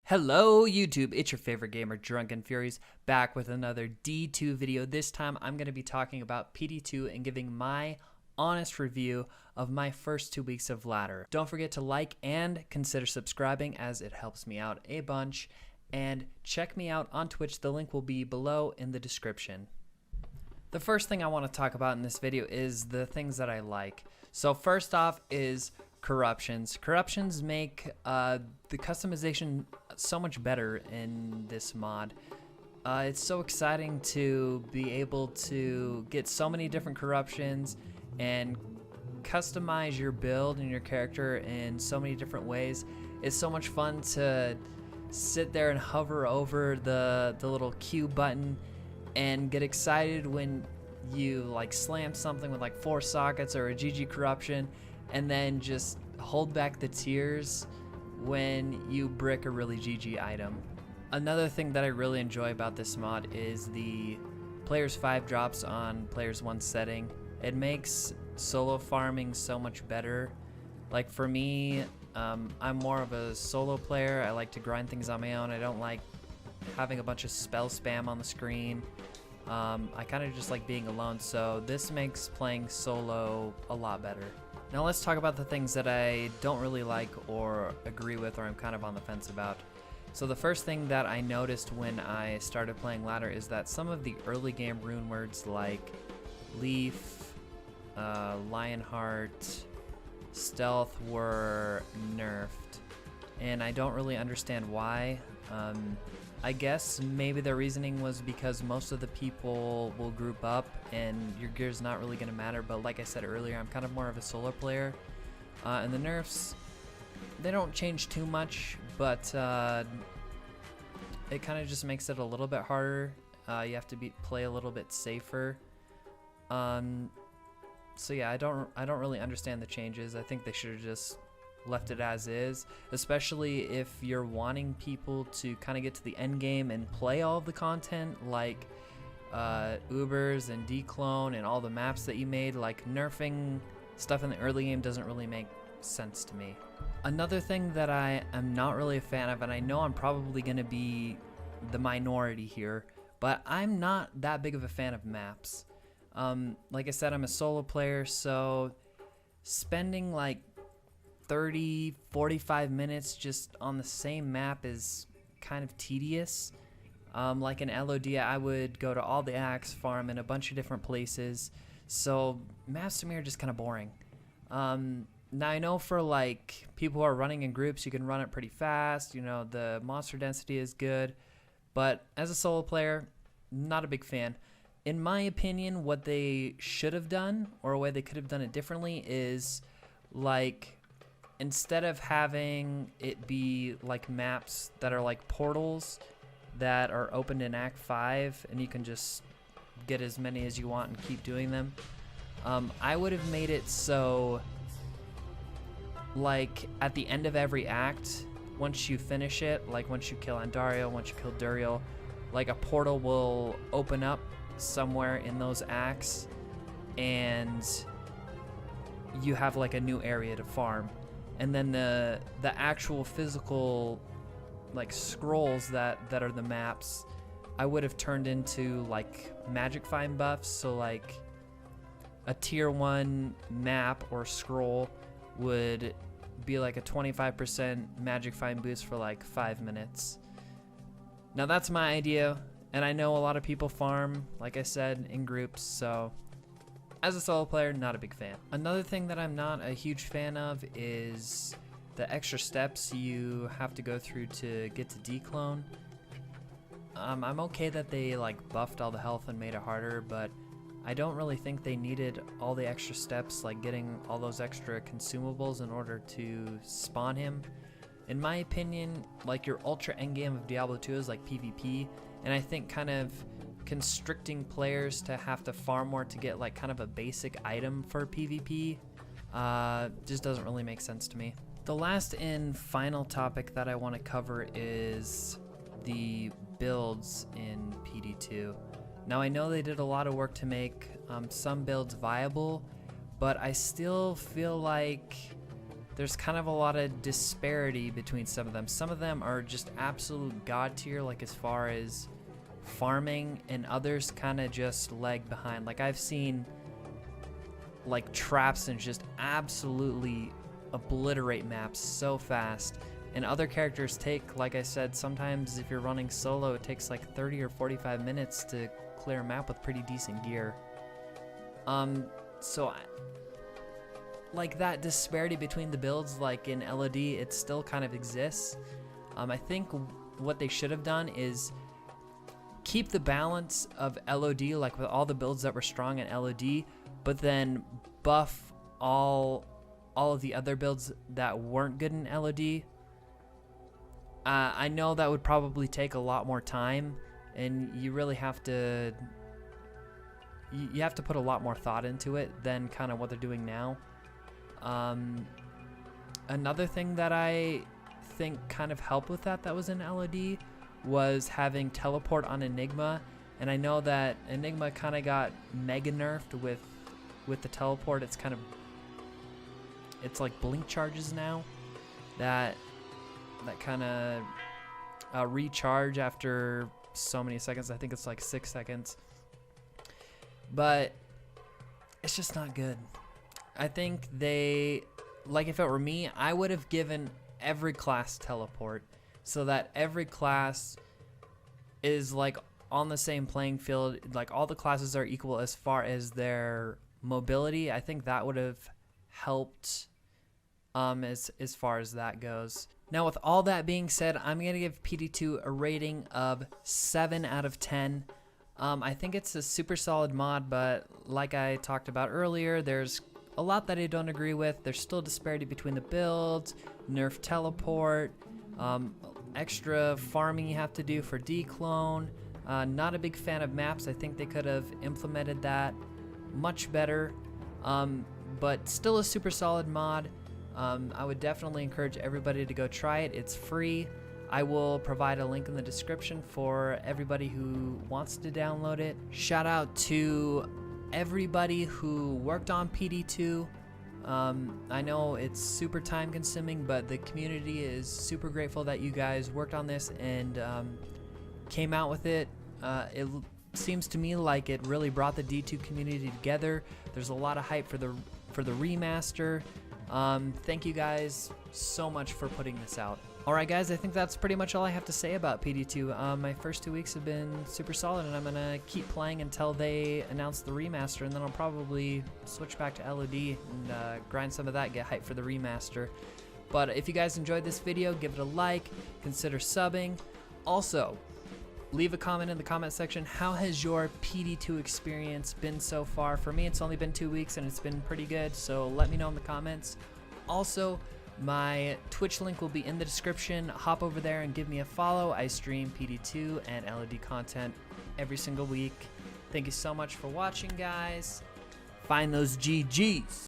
Hello YouTube, it's your favorite gamer Drunken Furies back with another D2 video. This time I'm going to be talking about PD2 and giving my honest review of my first 2 weeks of ladder. Don't forget to like and consider subscribing as it helps me out a bunch, and check me out on Twitch. The link will be below in the description. The first thing I want to talk about in this video is the things that I like. So first off is corruptions. Corruptions make the customization so much better in this mod. It's so exciting to be able to get so many different corruptions and customize your build and your character in so many different ways. It's so much fun to sit there and hover over the little Q button and get excited when you like slam something with like 4 sockets or a GG corruption, and then just hold back the tears when you brick a really GG item. Another thing that I really enjoy about this mod is the players 5 drops on players 1 setting. It makes solo farming so much better. Like for me, I'm more of a solo player. I like to grind things on my own. I don't like having a bunch of spell spam on the screen. I kind of just like being alone, so this makes playing solo a lot better. Now let's talk about the things that I don't really like or agree with, or I'm kind of on the fence about. So the first thing that I noticed when I started playing ladder is that some of the early game rune words like leaf, lionheart, stealth were nerfed, and I don't really understand why. I guess maybe their reasoning was because most of the people will group up and your gear's not really going to matter, but like I said earlier, I'm kind of more of a solo player, and the nerfs, they don't change too much, but it kind of just makes it a little bit harder. You have to play a little bit safer. So yeah, I don't really understand the changes. I think they should have just left it as is, especially if you're wanting people to kind of get to the end game and play all of the content like Ubers and Declone and all the maps that you made. Like, nerfing stuff in the early game doesn't really make sense to me. Another thing that I am not really a fan of, and I know I'm probably going to be the minority here, but I'm not that big of a fan of maps. Like I said, I'm a solo player, so spending like 30-45 minutes just on the same map is kind of tedious. Like in LOD, I would go to all the axe farm in a bunch of different places, so maps to me are just kind of boring. Now I know for like people who are running in groups, you can run it pretty fast, you know, the monster density is good, but as a solo player, not a big fan. In my opinion, what they should have done, or a way they could have done it differently, is like, instead of having it be like maps that are like portals that are opened in Act 5 and you can just get as many as you want and keep doing them, I would have made it so like at the end of every act, once you finish it, like once you kill Andario, once you kill Duriel, like a portal will open up somewhere in those acts and you have like a new area to farm. And then the actual physical like scrolls that are the maps, I would have turned into like magic find buffs. So like a tier 1 map or scroll would be like a 25% magic find boost for like 5 minutes. Now that's my idea, and I know a lot of people farm, like I said, in groups, so as a solo player, not a big fan. Another thing that I'm not a huge fan of is the extra steps you have to go through to get to Declone. I'm okay that they like buffed all the health and made it harder, but I don't really think they needed all the extra steps, like getting all those extra consumables in order to spawn him. In my opinion, like your ultra endgame of Diablo 2 is like PvP, and I think kind of constricting players to have to farm more to get like kind of a basic item for PvP just doesn't really make sense to me. The last and final topic that I want to cover is the builds in PD2. Now I know they did a lot of work to make some builds viable, but I still feel like there's kind of a lot of disparity between some of them. Some of them are just absolute god tier, like as far as farming, and others kind of just lag behind. Like I've seen like traps and just absolutely obliterate maps so fast, and other characters take, like I said, sometimes if you're running solo it takes like 30 or 45 minutes to clear a map with pretty decent gear. Like that disparity between the builds, like in LOD, it still kind of exists. I think what they should have done is keep the balance of LOD, like with all the builds that were strong in LOD, but then buff all of the other builds that weren't good in LOD. I know that would probably take a lot more time, and you really have to you have to put a lot more thought into it than kind of what they're doing now. Another thing that I think kind of helped with that was in LOD was having teleport on Enigma, and I know that Enigma kind of got mega nerfed with the teleport. It's like blink charges now that kind of recharge after so many seconds. I think it's like 6 seconds, but it's just not good. I think they, like if it were me, I would have given every class teleport so that every class is like on the same playing field, like all the classes are equal as far as their mobility. I think that would have helped as far as that goes. Now with all that being said, I'm going to give PD2 a rating of 7 out of 10. I think it's a super solid mod, but like I talked about earlier, there's a lot that I don't agree with. There's still disparity between the builds, nerf teleport, extra farming you have to do for declone. Not a big fan of maps. I think they could have implemented that much better, but still a super solid mod. I would definitely encourage everybody to go try it. It's free. I will provide a link in the description for everybody who wants to download it. Shout out to everybody who worked on PD2. I know it's super time consuming, but the community is super grateful that you guys worked on this and came out with it. It seems to me like it really brought the D2 community together. There's a lot of hype for the remaster. Thank you guys so much for putting this out. Alright guys, I think that's pretty much all I have to say about PD2. My first 2 weeks have been super solid, and I'm going to keep playing until they announce the remaster, and then I'll probably switch back to LOD and grind some of that, get hyped for the remaster. But if you guys enjoyed this video, give it a like, consider subbing. Also, leave a comment in the comment section. How has your PD2 experience been so far? For me, it's only been 2 weeks and it's been pretty good, so let me know in the comments. Also, my Twitch link will be in the description. Hop over there and give me a follow. I stream PD2 and LOD content every single week. Thank you so much for watching, guys. Find those GGs.